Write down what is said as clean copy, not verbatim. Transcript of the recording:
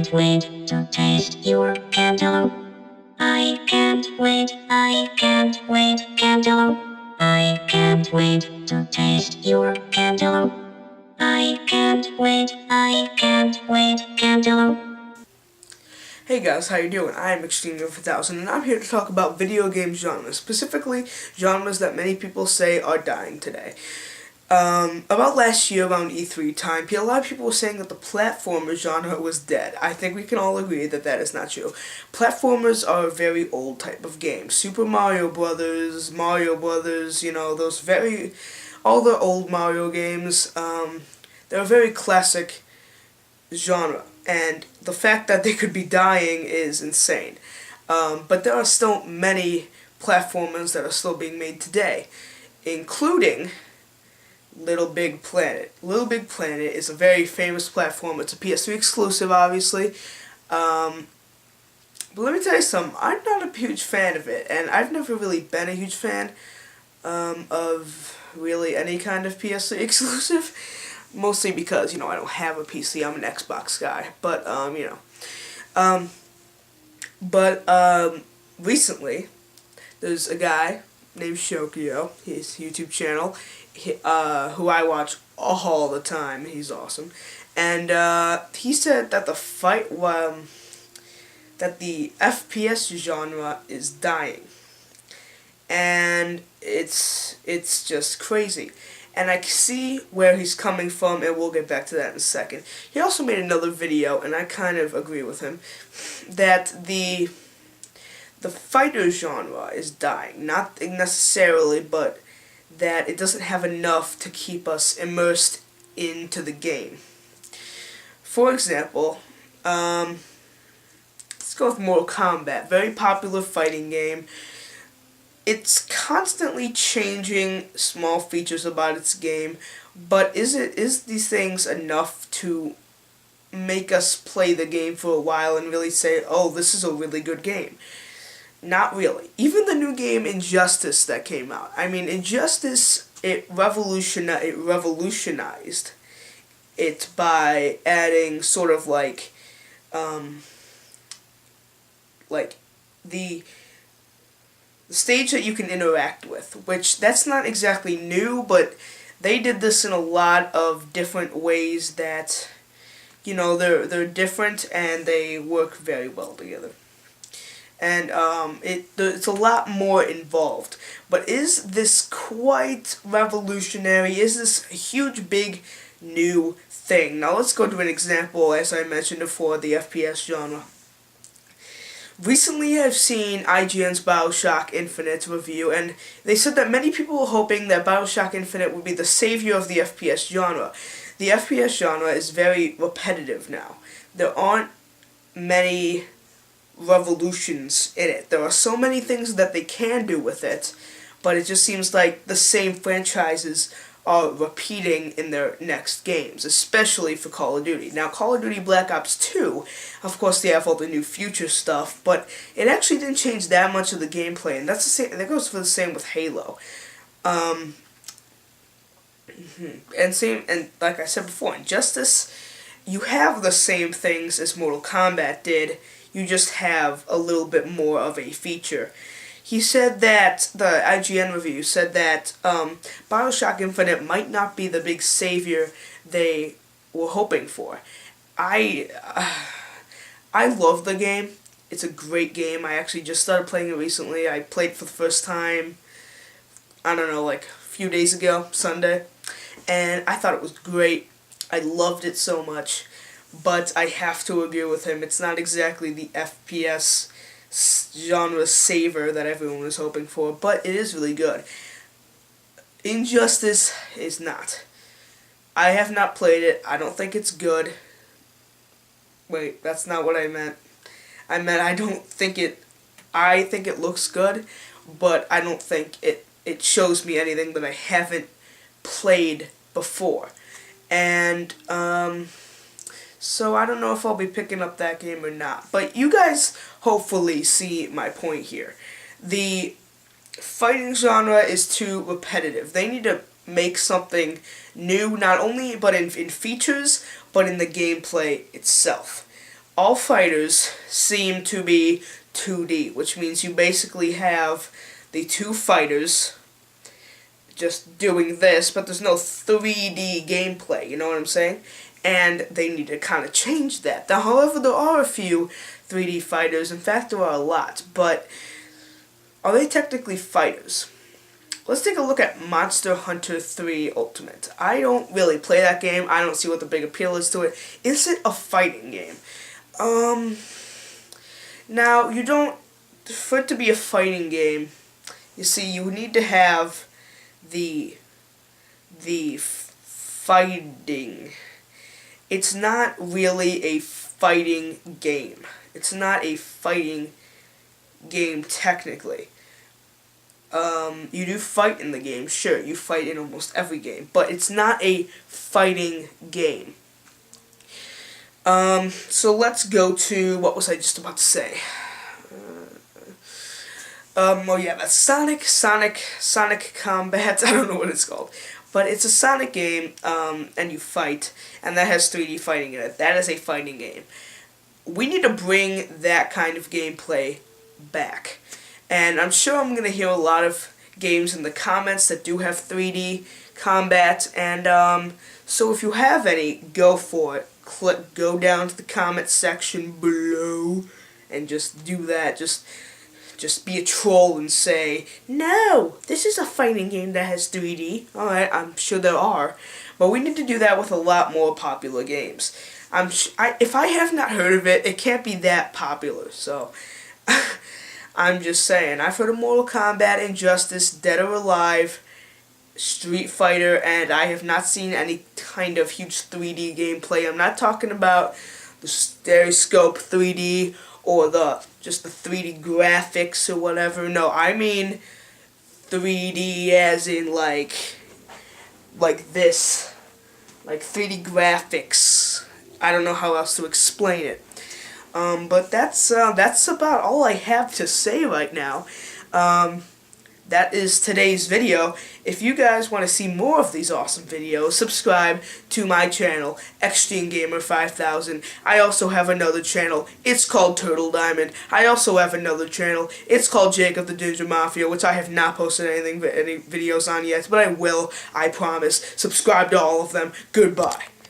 can't wait to taste your cantaloupe. I can't wait, I can't wait, cantaloupe. I can't wait to taste your cantaloupe. I can't wait, I can't wait, cantaloupe. Hey guys, how you doing? I am Extreme1000 and I'm here to talk about video game genres, specifically genres that many people say are dying today. About last year around E3 time, a lot of people were saying that the platformer genre was dead. I think we can all agree that that is not true. Platformers are a very old type of game. Super Mario Brothers, all the old Mario games, they're a very classic genre, and the fact that they could be dying is insane. But there are still many platformers that are still being made today, including Little Big Planet. Little Big Planet is a very famous platform. It's a PS3 exclusive, obviously. But let me tell you something. I'm not a huge fan of it, and I've never really been a huge fan of really any kind of PS3 exclusive. Mostly because, I don't have a PC. I'm an Xbox guy. But recently, there's a guy named Shokio, his YouTube channel, who I watch all the time. He's awesome. And he said that that the FPS genre is dying. And it's just crazy. And I see where he's coming from, and we'll get back to that in a second. He also made another video, and I kind of agree with him, that the fighter genre is dying. Not necessarily, but that it doesn't have enough to keep us immersed into the game. For example, let's go with Mortal Kombat. Very popular fighting game. It's constantly changing small features about its game, but is these things enough to make us play the game for a while and really say, oh, this is a really good game? Not really. Even the new game Injustice that came out. I mean, Injustice, it revolutionized it by adding sort of like the stage that you can interact with, which that's not exactly new, but they did this in a lot of different ways that, they're different and they work very well together. And it's a lot more involved. But is this quite revolutionary? Is this a huge, big, new thing? Now let's go to an example, as I mentioned before, the FPS genre. Recently, I've seen IGN's BioShock Infinite review, and they said that many people were hoping that BioShock Infinite would be the savior of the FPS genre. The FPS genre is very repetitive now. There aren't many revolutions in it. There are so many things that they can do with it, but it just seems like the same franchises are repeating in their next games, especially for Call of Duty. Now, Call of Duty Black Ops 2, of course, they have all the new future stuff, but it actually didn't change that much of the gameplay, and that's the same. That goes for the same with Halo. And like I said before, Injustice, you have the same things as Mortal Kombat did. You just have a little bit more of a feature. He said that, the IGN review said that BioShock Infinite might not be the big savior they were hoping for. I love the game. It's a great game. I actually just started playing it recently. I played it for the first time, I don't know, like a few days ago, Sunday. And I thought it was great. I loved it so much. But I have to agree with him. It's not exactly the FPS genre saver that everyone was hoping for, but it is really good. Injustice is not. I have not played it. I don't think it's good. Wait, that's not what I meant. I meant I think it looks good, but I don't think it shows me anything that I haven't played before. And so I don't know if I'll be picking up that game or not. But you guys hopefully see my point here. The fighting genre is too repetitive. They need to make something new, not only but in features, but in the gameplay itself. all fighters seem to be 2D, which means you basically have the two fighters just doing this, but there's no 3D gameplay, you know what I'm saying? And they need to kind of change that. Now, however, there are a few 3D fighters. In fact, there are a lot, but are they technically fighters? Let's take a look at Monster Hunter 3 Ultimate. I don't really play that game. I don't see what the big appeal is to it. Is it a fighting game? Now, you don't... For it to be a fighting game, you see, you need to have the fighting. It's not really a fighting game. It's not a fighting game technically. You do fight in the game, sure, you fight in almost every game, but it's not a fighting game. So let's go to, what was I just about to say? Oh yeah, that's Sonic Combat, I don't know what it's called. But it's a Sonic game, and you fight, and that has 3D fighting in it. That is a fighting game. We need to bring that kind of gameplay back. And I'm sure I'm going to hear a lot of games in the comments that do have 3D combat, and so if you have any, go for it. Go down to the comment section below, and just do that. Just be a troll and say, no, this is a fighting game that has 3D. Alright, I'm sure there are. But we need to do that with a lot more popular games. If I have not heard of it, it can't be that popular. So, I'm just saying. I've heard of Mortal Kombat, Injustice, Dead or Alive, Street Fighter, and I have not seen any kind of huge 3D gameplay. I'm not talking about the stereoscope 3D or just the 3D graphics or whatever. No, I mean 3D as in like this, like 3D graphics. I don't know how else to explain it. But that's about all I have to say right now. That is today's video. If you guys want to see more of these awesome videos, subscribe to my channel, Extreme Gamer 5000. I also have another channel. It's called Turtle Diamond. I also have another channel. It's called Jacob the Ninja Mafia, which I have not posted any videos on yet, but I will. I promise. Subscribe to all of them. Goodbye.